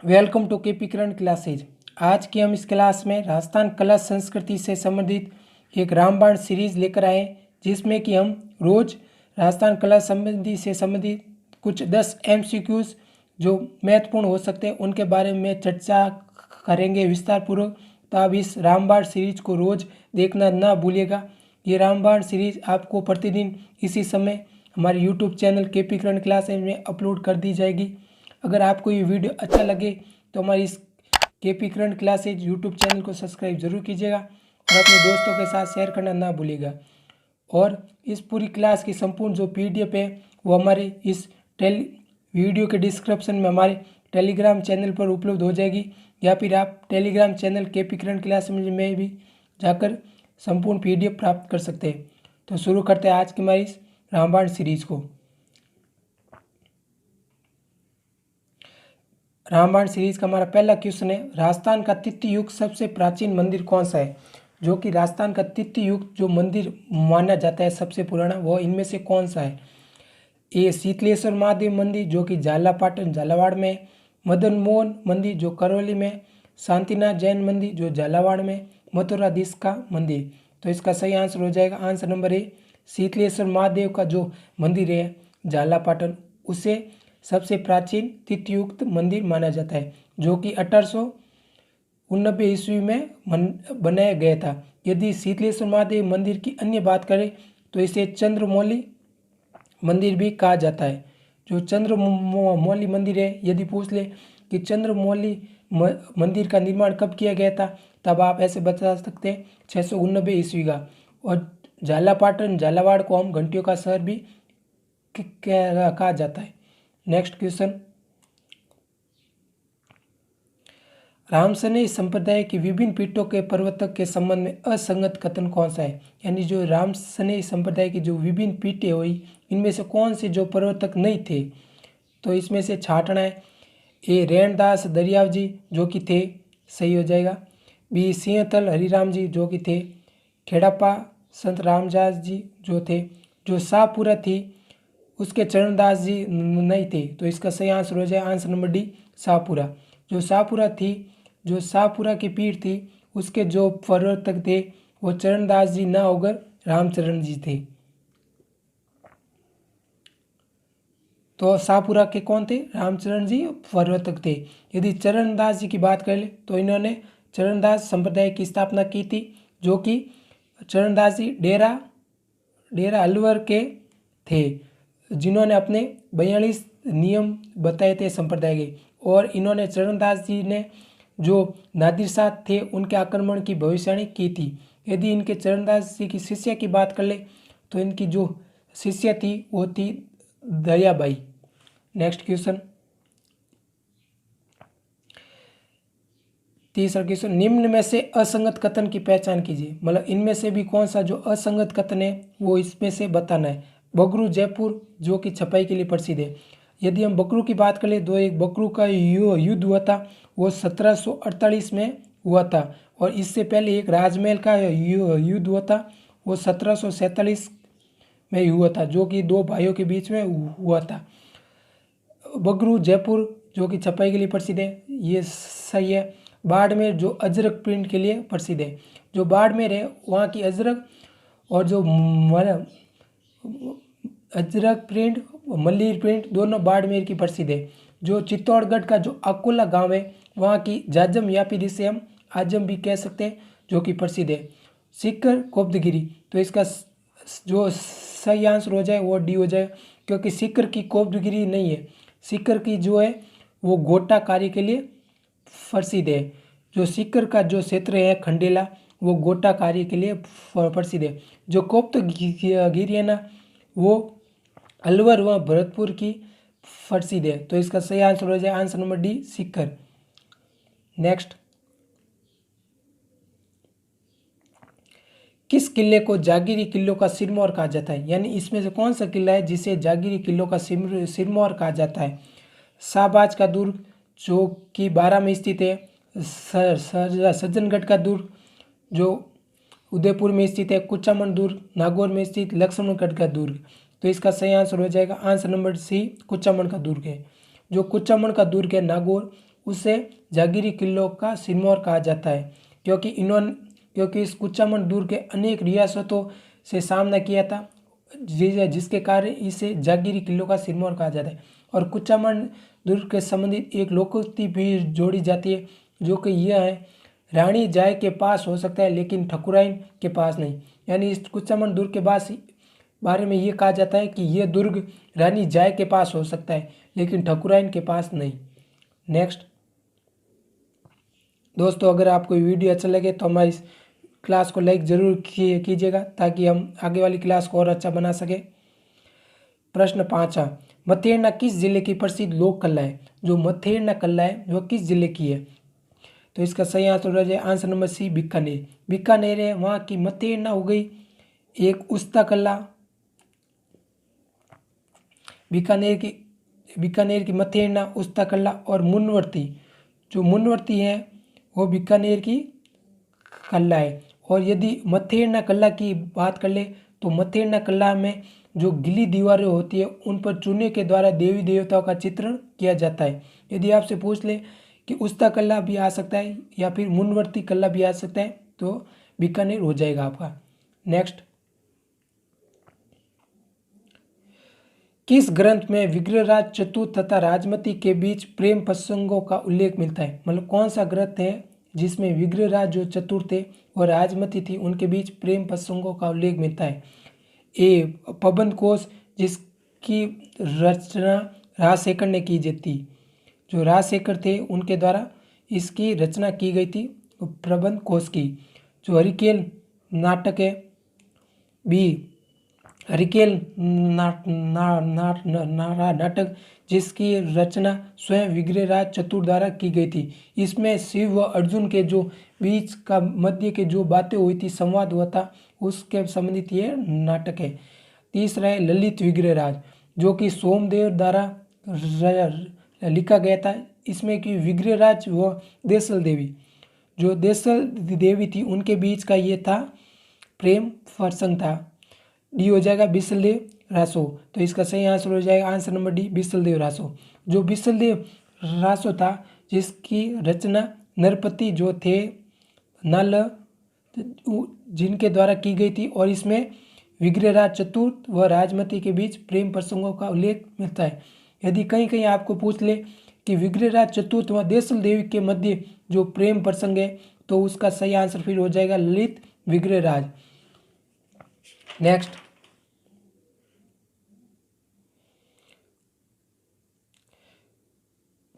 Welcome to KP Kiran classes. आज की हम इस क्लास में राजस्थान कला संस्कृति से संबंधित एक रामबाण सीरीज लेकर आए, जिसमें कि हम रोज राजस्थान कला से संबंधित कुछ 10 एमसीक्यूज जो महत्वपूर्ण हो सकते हैं उनके बारे में चर्चा करेंगे विस्तार पूर्वक। तो आप इस रामबाण सीरीज को रोज देखना ना भूलिएगा। ये रामबाण सीरीज आपको प्रतिदिन इसी समय हमारे YouTube channel KP Kiran classes में अपलोड कर दी जाएगी। अगर आपको ये वीडियो अच्छा लगे तो हमारी इस KP Kiran classes YouTube channel को सब्सक्राइब जरूर कीजिएगा और अपने दोस्तों के साथ शेयर करना ना भूलिएगा। और इस पूरी क्लास की संपूर्ण जो पीडीएफ है वो हमारे इस वीडियो के डिस्क्रिप्शन में हमारे टेलीग्राम चैनल पर उपलब्ध हो जाएगी, या फिर आप टेलीग्राम चैनल केपी किरण क्लास में भी जाकर संपूर्ण पीडीएफ प्राप्त कर सकते हैं। तो शुरू करते हैं आज की हमारी इस रामायण सीरीज को। रामायण सीरीज का हमारा पहला क्वेश्चन है, राजस्थान का तृतीय युग सबसे प्राचीन मंदिर कौन सा है? जो कि राजस्थान का तृतीय युग जो मंदिर माना जाता है सबसे पुराना, वो इनमें से कौन सा है? ए शीतलेश्वर महादेव मंदिर जो कि झालापाटन झालावाड़ में, मदन मोहन मंदिर जो करौली में, शांतिनाथ जैन मंदिर जो झालावाड़ में, मथुराधीश का मंदिर। तो इसका सही आंसर हो जाएगा answer number A, Sheetaleshwar Mahadev का जो मंदिर है झालापाटन, उसे सबसे प्राचीन तृतीयुक्त मंदिर माना जाता है, जो कि 1889 ईस्वी में बनाया गया था। यदि शीतलेश्वर महादेव मंदिर की अन्य बात करें तो इसे चंद्रमौली मंदिर भी कहा जाता है। जो चंद्रमौली मंदिर है, यदि पूछ ले कि चंद्रमौली मंदिर का निर्माण कब किया गया था, तब आप ऐसे बता सकते हैं 689 ईस्वी का। और झालापाटन झालावाड़ को हम घंटियों का शहर भी कहा जाता है। नेक्स्ट क्वेश्चन, रामसनेय संप्रदाय की विभिन्न पीठों के प्रवर्तक के संबंध में असंगत कथन कौन सा है? यानी जो रामसनेय संप्रदाय की जो विभिन्न पीठें हुई, इनमें से कौन से जो प्रवर्तक नहीं थे? तो इसमें से छाटना है। ए रैणदास दरियाव जी जो कि थे, सही हो जाएगा। बी सिंहथल हरिराम जी जो कि थे। खेड़ापा संत रामदास जी जो थे। जो शाहपुरा थी उसके चरणदास जी नहीं थे, तो इसका सही आंसर हो जाए आंसर नंबर डी, शाहपुरा। जो शाहपुरा थी, जो शाहपुरा की पीठ थी, उसके जो प्रवर्तक थे वो चरणदास जी ना होकर रामचरण जी थे। तो शाहपुरा के कौन थे? रामचरण जी प्रवर्तक थे। यदि चरणदास जी की बात कर ले तो इन्होंने चरणदास संप्रदाय की स्थापना की थी, जो कि चरणदास जी डेरा अलवर के थे, जिन्होंने अपने 42 नियम बताए थे संप्रदाय के। और इन्होंने चरणदास जी ने जो नादिर शाह थे उनके आक्रमण की भविष्यवाणी की थी। यदि इनके चरणदास जी की शिष्य की बात कर ले तो इनकी जो शिष्य थी वो थी दयाबाई। नेक्स्ट क्वेश्चन, तीसरा क्वेश्चन, निम्न में से असंगत कथन की पहचान कीजिए। मतलब इनमें से भी कौन सा जो असंगत कथन है वो इसमें से बताना है। बगरू जयपुर जो कि छपाई के लिए प्रसिद्ध है। यदि हम बकरू की बात करें तो एक बकरू का युद्ध हुआ था, वो 1748 में हुआ था। और इससे पहले एक राजमहल का युद्ध हुआ था, वो 1747 में हुआ था, जो कि दो भाइयों के बीच में हुआ था। बगरू जयपुर जो कि छपाई के लिए प्रसिद्ध है, ये सही है। बाड़मेर जो अजरक प्रिंट के लिए प्रसिद्ध है। जो बाड़मेर है वहाँ की अजरक और जो अजरक प्रिंट मल्लीर प्रिंट दोनों बाड़मेर की प्रसिद्ध है। जो चित्तौड़गढ़ का जो अकोला गांव है वहाँ की जाजम या फिर इसे हम आजम भी कह सकते हैं, जो कि प्रसिद्ध है। सीकर कोप्तगिरी, तो इसका जो सही आंसर हो जाए वो डी हो जाए, क्योंकि सीकर की कोप्तगिरी नहीं है। सीकर की जो है वो गोटा कार्य के लिए प्रसिद्ध है। जो सीकर का जो क्षेत्र है खंडेला, वो गोटा कार्य के लिए प्रसिद्ध है। जो कोप्तगिरी है ना, वो अलवर व भरतपुर की प्रसिद्ध है। तो इसका सही आंसर हो जाए answer number D, Sikar. Next, किस किले को जागीरी किलों का सिरमौर कहा जाता है? यानी इसमें से कौन सा किला है जिसे जागीरी किलों का सिरमौर कहा जाता है? शाहबाज का दुर्ग जो कि 12 में स्थित है। सज्जनगढ़ का दुर्ग जो उदयपुर में स्थित है। कुचामन दुर्ग नागौर में स्थित। लक्ष्मणगढ़ का दुर्ग। तो इसका सही आंसर हो जाएगा आंसर नंबर सी, कुचामन का दुर्ग है। जो कुचामन का दुर्ग है नागौर, उसे जागीरी किलों का सिरमौर कहा जाता है, क्योंकि इस कुचामन दुर्ग के अनेक रियासतों से सामना किया था, जिसके कारण इसे जागीरी किलों का सिरमौर कहा जाता है। और कुचामन दुर्ग के संबंधित एक लोकोक्ति भी जोड़ी जाती है, जो कि यह है, रानी जाय के पास हो सकता है लेकिन ठकुराइन के पास नहीं। यानी इस कुचामन दुर्ग के बारे में ये कहा जाता है कि यह दुर्ग रानी जाय के पास हो सकता है लेकिन ठकुराइन के पास नहीं। नेक्स्ट दोस्तों, अगर आपको वीडियो अच्छा लगे तो हमारी इस क्लास को लाइक ज़रूर कीजिएगा ताकि हम आगे वाली क्लास को और अच्छा बना सके। प्रश्न 5, मथेरना किस जिले की प्रसिद्ध लोक कला है? जो मथेरना कला है वह किस जिले की है? तो इसका सही आंसर हो जाए answer number C, Bikaner. Bikaner है, वहाँ की मथेरना हो गई एक उस्ता कला। बीकानेर की मथेरना, उस्ता कला और मुनवर्ती, जो मुनवर्ती है वो बीकानेर की कला है। और यदि मथेरना कला की बात कर ले तो मथेरना कला में जो गिली दीवारें होती है उन पर चूने के द्वारा देवी देवताओं का चित्रण किया जाता है। यदि आपसे पूछ ले कि उस्ता कला भी आ सकता है या फिर मुनवर्ती कला भी आ सकता है तो बीकानेर हो जाएगा आपका। नेक्स्ट, किस ग्रंथ में विग्रहराज चतुर तथा राजमती के बीच प्रेम प्रसंगों का उल्लेख मिलता है? मतलब कौन सा ग्रंथ है जिसमें विग्रहराज जो चतुर थे और राजमती थी उनके बीच प्रेम प्रसंगों का उल्लेख मिलता है? ए, प्रबंध कोश, जिसकी रचना राजशेखर ने की थी। जो राजशेखर थे उनके द्वारा इसकी रचना की गई थी प्रबंध कोश की। जो हरिकेल नाटक है, बी, हरिकेल नाटक, जिसकी रचना स्वयं विग्रहराज चतुर द्वारा की गई थी। इसमें शिव व अर्जुन के जो बीच का मध्य के जो बातें हुई थी, संवाद हुआ था, उसके संबंधित ये नाटक है। तीसरा है ललित विग्रहराज, जो कि सोमदेव द्वारा लिखा गया था। इसमें कि विग्रहराज व देसल देवी, जो देसल देवी थी, उनके बीच का ये था प्रेम प्रसंग था। डी हो जाएगा बिसलदेव रासो। तो इसका सही आंसर हो जाएगा answer number D, Bisaldev Raso. जो बिसलदेव रासो था जिसकी रचना नरपति जो थे नल, जिनके द्वारा की गई थी, और इसमें विग्रहराज चतुर व राजमती के बीच प्रेम प्रसंगों का उल्लेख मिलता है। यदि कहीं कहीं आपको पूछ ले कि विग्रहराज चतुर्थ व देसल देवी के मध्य जो प्रेम प्रसंग है तो उसका सही आंसर फिर हो जाएगा ललित विग्रहराज। नेक्स्ट,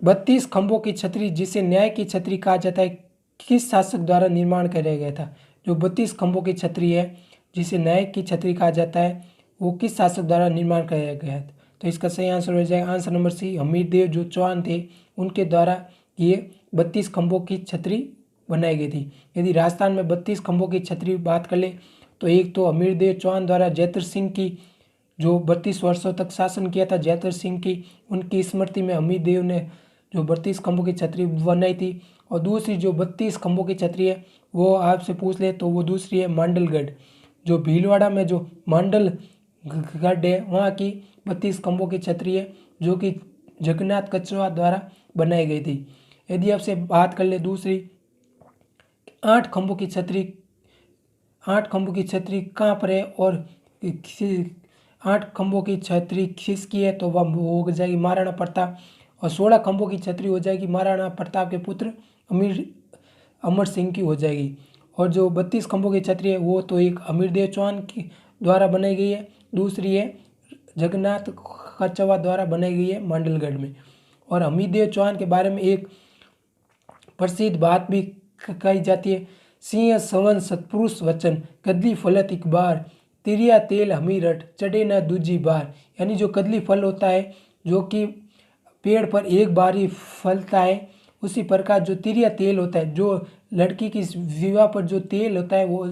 बत्तीस खंभों की छतरी, जिसे न्याय की छतरी कहा जाता है, किस शासक द्वारा निर्माण कराया गया था? जो 32 खंभों की छतरी है जिसे न्याय की छतरी कहा जाता है, वो किस शासक द्वारा निर्माण कराया गया था? तो इसका सही आंसर हो जाएगा आंसर नंबर सी, हमीरदेव जो चौहान थे उनके द्वारा ये 32 खंभों की छतरी बनाई गई थी। यदि राजस्थान में 32 खंभों की छतरी बात कर ले तो एक तो हमीरदेव चौहान द्वारा जयतर सिंह की जो 32 वर्षों तक शासन किया था, जयतर सिंह की, उनकी स्मृति में हमीरदेव ने जो 32 खंभों की छतरी बनाई थी। और दूसरी जो 32 खंभों की छतरी है वो आपसे पूछ ले तो वो दूसरी है मांडलगढ़, जो भीलवाड़ा में जो मांडलगढ़ है वहाँ की 32 खंभों की छतरी है, जो कि जगन्नाथ कछुआ द्वारा बनाई गई थी। यदि आपसे बात कर ले दूसरी 8 खंभों की छतरी, 8 खंभों की छतरी कहाँ पर है और 8 खंभों की छतरी किसकी है, तो वह हो जाएगी महाराणा प्रताप। और 16 खंभों की छतरी हो जाएगी महाराणा प्रताप के पुत्र अमर सिंह की हो जाएगी। और जो 32 खंभों की छतरी है वो तो एक हमीरदेव चौहान की द्वारा बनाई गई है, दूसरी है जगन्नाथ कछुआ द्वारा बनाई गई है मांडलगढ़ में। और हमीरदेव चौहान के बारे में एक प्रसिद्ध बात भी कही जाती है, सिंह सवन सतपुरुष वचन, कदली फलत एक बार, तिरिया तेल हमीरठ चढ़े न दूजी बार। यानी जो कदली फल होता है जो कि पेड़ पर एक बार ही फलता है, उसी प्रकार जो तिरिया तेल होता है, जो लड़की की विवाह पर जो तेल होता है वो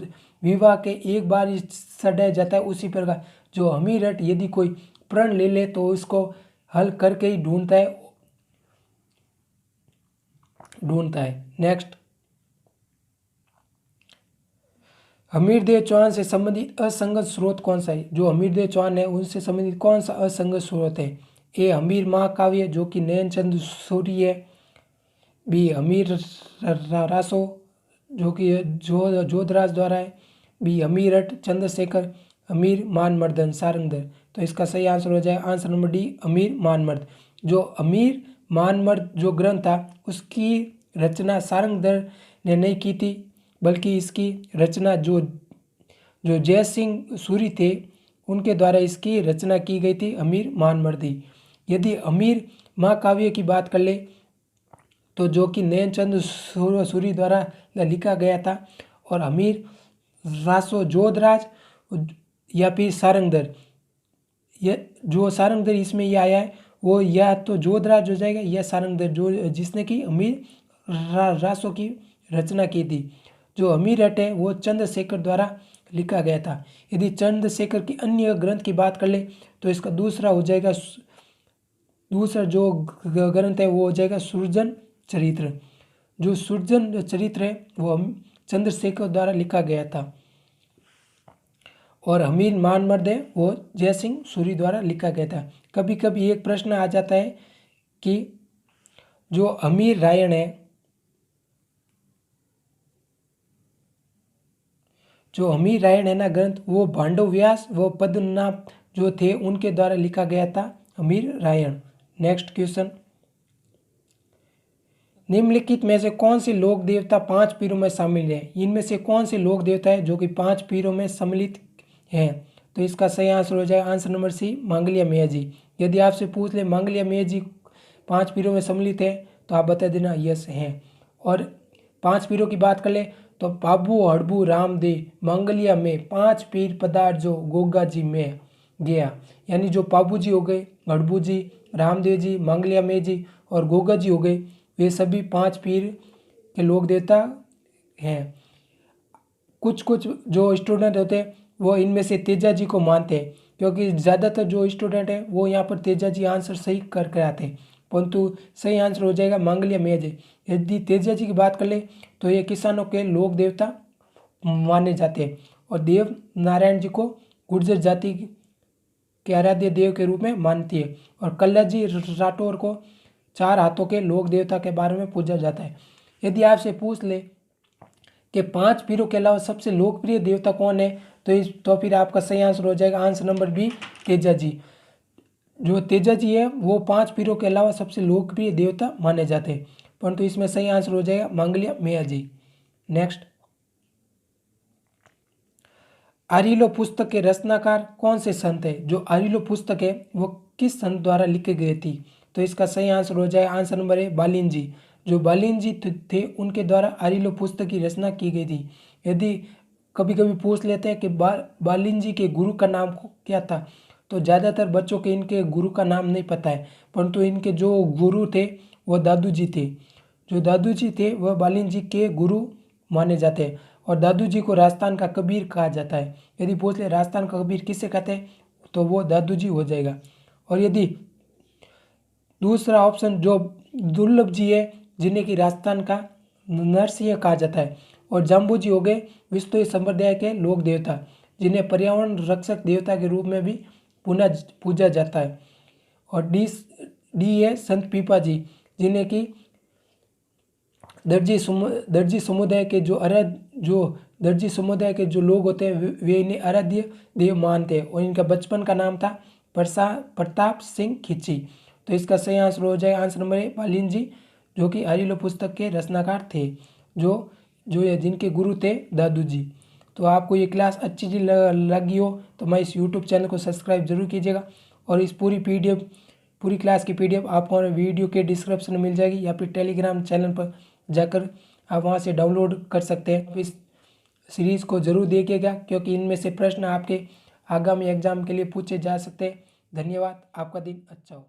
विवाह के एक बार ही सड़ाया जाता है, उसी प्रकार जो हमीरठ यदि कोई प्रण ले ले तो उसको हल करके ही ढूंढता है। नेक्स्ट, हमीरदेव चौहान से संबंधित असंगत स्रोत कौन सा है? जो हमीरदेव चौहान है उनसे संबंधित कौन सा असंगत स्रोत है? ए हमीर महाकाव्य जो कि नयनचंद सूरी है, बी अमीर रासो जो कि जोधराज द्वारा है, बी अमीरट चंद्रशेखर, अमीर मानमर्दन सारंगधर। तो इसका सही आंसर हो जाएगा आंसर नंबर डी अमीर मानमर्द। जो अमीर मानमर्द जो ग्रंथ था उसकी रचना सारंगधर ने नहीं की थी, बल्कि इसकी रचना जो जो जय सिंह सूरी थे उनके द्वारा इसकी रचना की गई थी अमीर मानमर्दी। यदि अमीर महाकाव्य की बात कर ले तो जो कि नैनचंद सूरी द्वारा लिखा गया था, और अमीर रासो जोधराज या फिर सारंगधर, ये जो सारंगधर इसमें ये आया है वो या तो जोधराज हो जाएगा या सारंगधर, जो जिसने कि अमीर रासो की रचना की थी। जो अमीर रट है वो चंद्रशेखर द्वारा लिखा गया था। यदि चंद्रशेखर की अन्य ग्रंथ की बात कर ले तो इसका दूसरा हो जाएगा, दूसरा जो ग्रंथ है वो हो जाएगा सृजन चरित्र। जो सृजन चरित्र है वो चंद्रशेखर द्वारा लिखा गया था, और अमीर मानमर्द है वो जय सिंह सूरी द्वारा लिखा गया था। कभी कभी एक प्रश्न आ जाता है कि जो अमीर रायण है, जो अमीर रायण है ना ग्रंथ, वो भांडव व्यास व पद्मनाभ जो थे उनके द्वारा लिखा गया था अमीर रायण। नेक्स्ट क्वेश्चन, निम्नलिखित में से कौन से लोक देवता 5 पीरों में शामिल है? इनमें से कौन से लोक देवता है जो कि 5 पीरों में सम्मिलित हैं? तो इसका सही आंसर हो जाएगा आंसर नंबर सी मांगलिया मैया जी। यदि आपसे पूछ ले मांगलिया मैया जी 5 पीरों में सम्मिलित है तो आप बता देना यस हैं। और 5 पीरों की बात कर ले तो बाबू हड़बू रामदेव मांगलिया में 5 पीर पदार्थ जो गोगा जी में गया, यानी जो बाबू जी हो गए, हड़बू जी, रामदेव जी, मांगलिया में जी और गोगा जी हो गए, वे सभी 5 पीर के लोक देवता हैं। कुछ कुछ जो स्टूडेंट होते हैं वो इनमें से तेजा जी को मानते हैं, क्योंकि ज़्यादातर जो स्टूडेंट है वो यहाँ पर तेजा जी आंसर सही करके आते हैं, परंतु सही आंसर हो जाएगा मांगलिया मेज। यदि तेजा जी की बात कर ले तो ये किसानों के लोक देवता माने जाते हैं, और देव नारायण जी को गुर्जर जाति के आराध्य देव के रूप में मानती है, और कल्ला जी राठौर को 4 हाथों के लोक देवता के बारे में पूजा जाता है। यदि आपसे पूछ ले कि 5 पीरों के अलावा सबसे लोकप्रिय देवता कौन है तो फिर आपका सही आंसर हो जाएगा answer number B Teja ji. जो तेजा जी है वो 5 पीरों के अलावा सबसे लोकप्रिय देवता माने जाते हैं, परंतु इसमें सही आंसर हो जाएगा मांगलिया मैया जी। नेक्स्ट, आरिलो पुस्तक के रचनाकार कौन से संत है? जो आरिलो पुस्तक है वो किस संत द्वारा लिखी गई थी? तो इसका सही आंसर हो जाएगा आंसर नंबर ए बालिन जी। जो बालिन जी थे उनके द्वारा आरिलो पुस्तक की रचना की गई थी। यदि कभी कभी पूछ लेते हैं कि बालिन जी के गुरु का नाम क्या था, तो ज़्यादातर बच्चों के इनके गुरु का नाम नहीं पता है, परंतु इनके जो गुरु थे वह दादू जी थे। जो दादू जी थे वह बालिन जी के गुरु माने जाते हैं, और दादू जी को राजस्थान का कबीर कहा जाता है। यदि पूछ ले राजस्थान का कबीर किसे कहते हैं तो वो दादू जी हो जाएगा। और यदि दूसरा ऑप्शन जो दुर्लभ जी है जिन्हें कि राजस्थान का नरसिंह कहा जाता है, और जाम्बू जी हो गए विश्व संप्रदाय के लोक देवता जिन्हें पर्यावरण रक्षक देवता के रूप में भी पुनः पूजा जाता है। और डी है संत पीपा जी जिन्हें कि दर्जी समुदाय के दर्जी समुदाय के जो लोग होते हैं वे इन्हें आराध्य देव मानते हैं, और इनका बचपन का नाम था प्रताप सिंह खिची। तो इसका सही आंसर हो जाएगा आंसर नंबर ए बालिन जी, जो कि आरिलो पुस्तक के रचनाकार थे, जो जिनके गुरु थे दादू जी। तो आपको ये क्लास अच्छी जी लगी हो तो मैं इस यूट्यूब चैनल को सब्सक्राइब जरूर कीजिएगा, और इस पूरी क्लास की पीडीएफ आपको वीडियो के डिस्क्रिप्शन में मिल जाएगी, या फिर टेलीग्राम चैनल पर जाकर आप वहां से डाउनलोड कर सकते हैं। इस सीरीज़ को ज़रूर देखिएगा, क्योंकि इनमें से प्रश्न आपके आगामी एग्जाम के लिए पूछे जा सकते हैं। धन्यवाद, आपका दिन अच्छा हो।